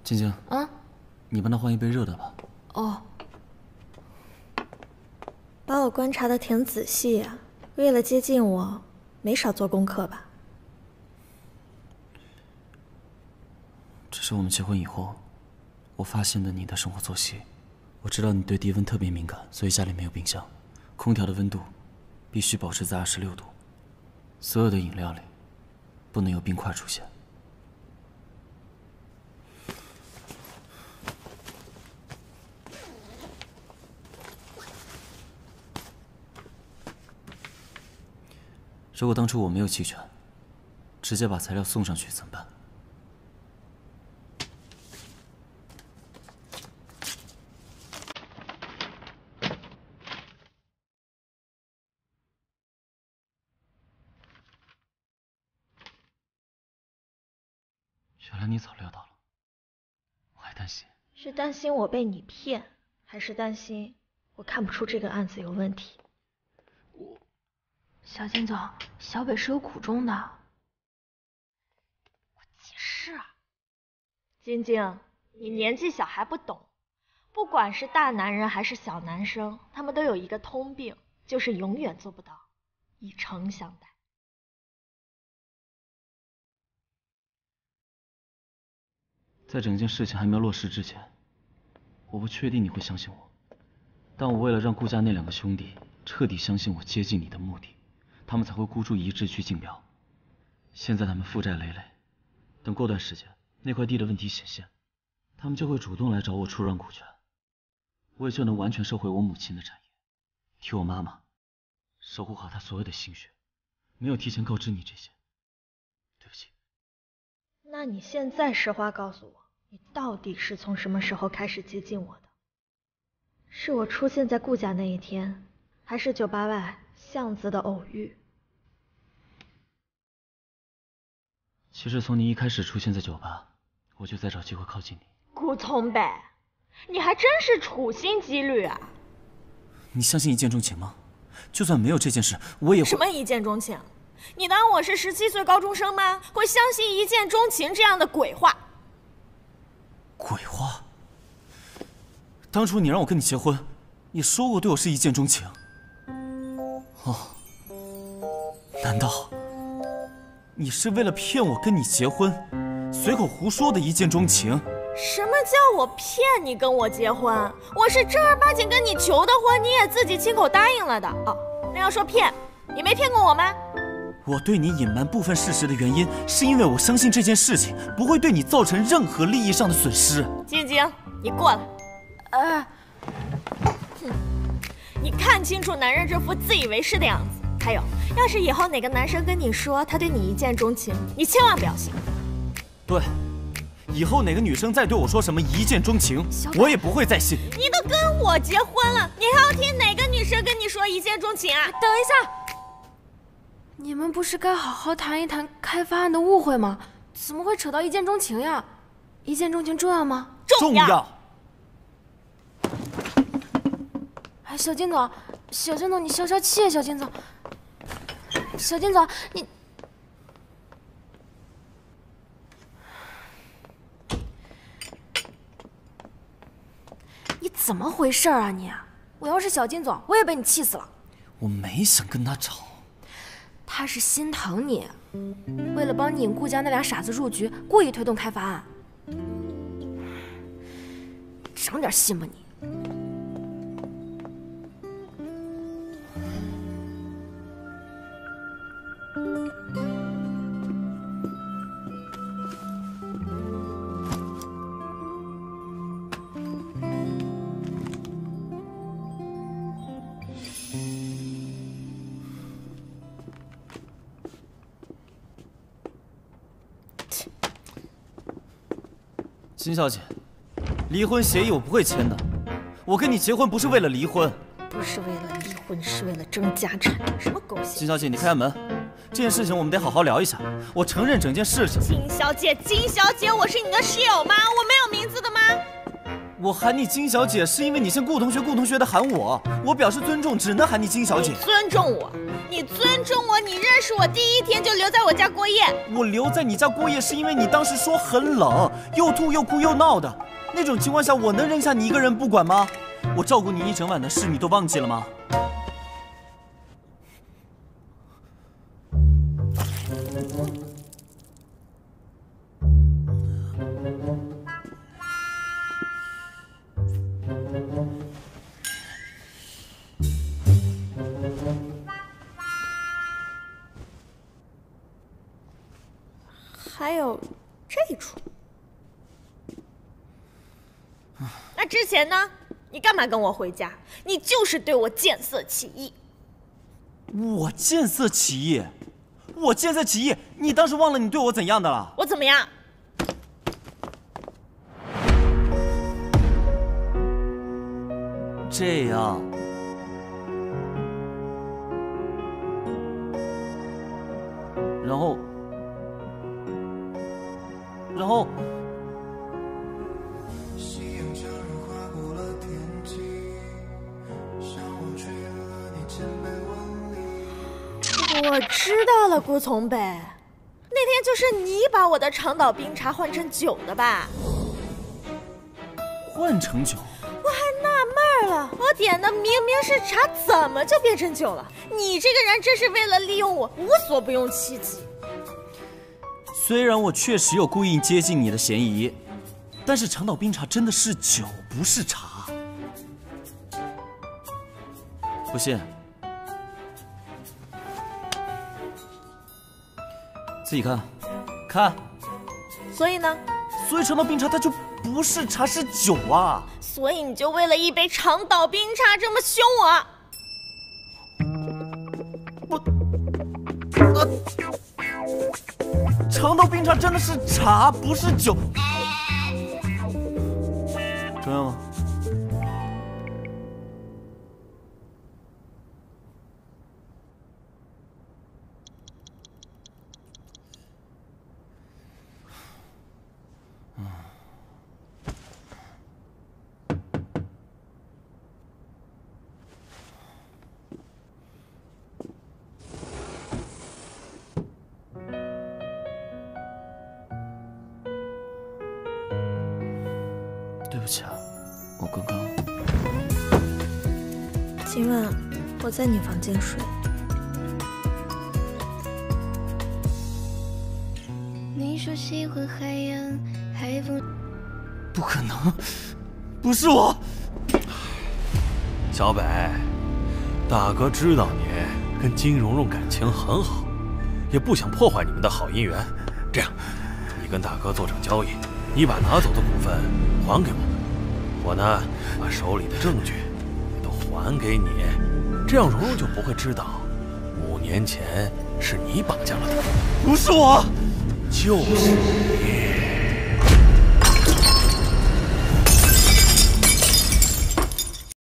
晶晶，啊，你帮他换一杯热的吧。哦，把我观察的挺仔细呀，为了接近我，没少做功课吧？这是我们结婚以后，我发现的你的生活作息。我知道你对低温特别敏感，所以家里没有冰箱，空调的温度必须保持在26度，所有的饮料里不能有冰块出现。如果当初我没有弃权，直接把材料送上去怎么办？原来你早料到了，我还担心。是担心我被你骗，还是担心我看不出这个案子有问题？小金总，小北是有苦衷的。我解释啊。晶晶，你年纪小还不懂，不管是大男人还是小男生，他们都有一个通病，就是永远做不到以诚相待。在整件事情还没有落实之前，我不确定你会相信我，但我为了让顾家那2个兄弟彻底相信我接近你的目的，他们才会孤注一掷去竞标。现在他们负债累累，等过段时间那块地的问题显现，他们就会主动来找我出让股权，我也就能完全收回我母亲的产业，替我妈妈守护好她所有的心血。没有提前告知你这些，对不起。那你现在实话告诉我，你到底是从什么时候开始接近我的？是我出现在顾家那一天，还是酒吧外巷子的偶遇？其实从你一开始出现在酒吧，我就在找机会靠近你。顾从北，你还真是处心积虑啊！你相信一见钟情吗？就算没有这件事，我也会……什么一见钟情？你当我是17岁高中生吗？会相信一见钟情这样的鬼话？鬼话？当初你让我跟你结婚，也说过对我是一见钟情。哦，难道你是为了骗我跟你结婚，随口胡说的一见钟情？什么叫我骗你跟我结婚？我是正儿八经跟你求的婚，你也自己亲口答应了的。哦，那要说骗，你没骗过我吗？我对你隐瞒部分事实的原因，是因为我相信这件事情不会对你造成任何利益上的损失。晶晶，你过来。你看清楚男人这副自以为是的样子。还有，要是以后哪个男生跟你说他对你一见钟情，你千万不要信。对，以后哪个女生再对我说什么一见钟情，我也不会再信。你都跟我结婚了，你还要听哪个女生跟你说一见钟情啊？等一下。你们不是该好好谈一谈开发案的误会吗？怎么会扯到一见钟情呀？一见钟情重要吗？重要。哎，小金总，你消消气，小金总。小金总，你怎么回事啊你？我要是小金总，我也被你气死了。我没想跟他吵。他是心疼你，为了帮你引顾家那俩傻子入局，故意推动开发案。长点心吧你！金小姐，离婚协议我不会签的。我跟你结婚不是为了离婚，不是为了离婚，是为了争家产。什么狗血！金小姐，你开门，这件事情我们得好好聊一下。我承认整件事情。金小姐，我是你的室友吗？我没有名字的吗？我喊你金小姐，是因为你像顾同学的喊我，我表示尊重，只能喊你金小姐。你尊重我？你尊重我？你认识我第一天就留在我家过夜？我留在你家过夜，是因为你当时说很冷，又吐又哭又闹的，那种情况下，我能扔下你一个人不管吗？我照顾你一整晚的事，你都忘记了吗？还有这一出。那之前呢？你干嘛跟我回家？你就是对我见色起意。我见色起意？我见色起意？你当时忘了你对我怎样的了？我怎么样？这样。然后，我知道了，顾从北，那天就是你把我的长岛冰茶换成酒的吧？换成酒？我还纳闷了，我点的明明是茶，怎么就变成酒了？你这个人真是为了利用我，无所不用其极。虽然我确实有故意接近你的嫌疑，但是长岛冰茶真的是酒，不是茶。不信，自己看，看。所以呢？所以长岛冰茶它就不是茶，是酒啊。所以你就为了一杯长岛冰茶这么凶我？长岛冰茶真的是茶，不是酒。重要吗？对不起啊，我刚刚……今晚我在你房间睡。你说喜欢海洋，海风。不可能，不是我。小北，大哥知道你跟金蓉蓉感情很好，也不想破坏你们的好姻缘。这样，你跟大哥做场交易，你把拿走的股份还给我呢，把手里的证据也都还给你，这样蓉蓉就不会知道5年前是你绑架了她。不是我，就是你。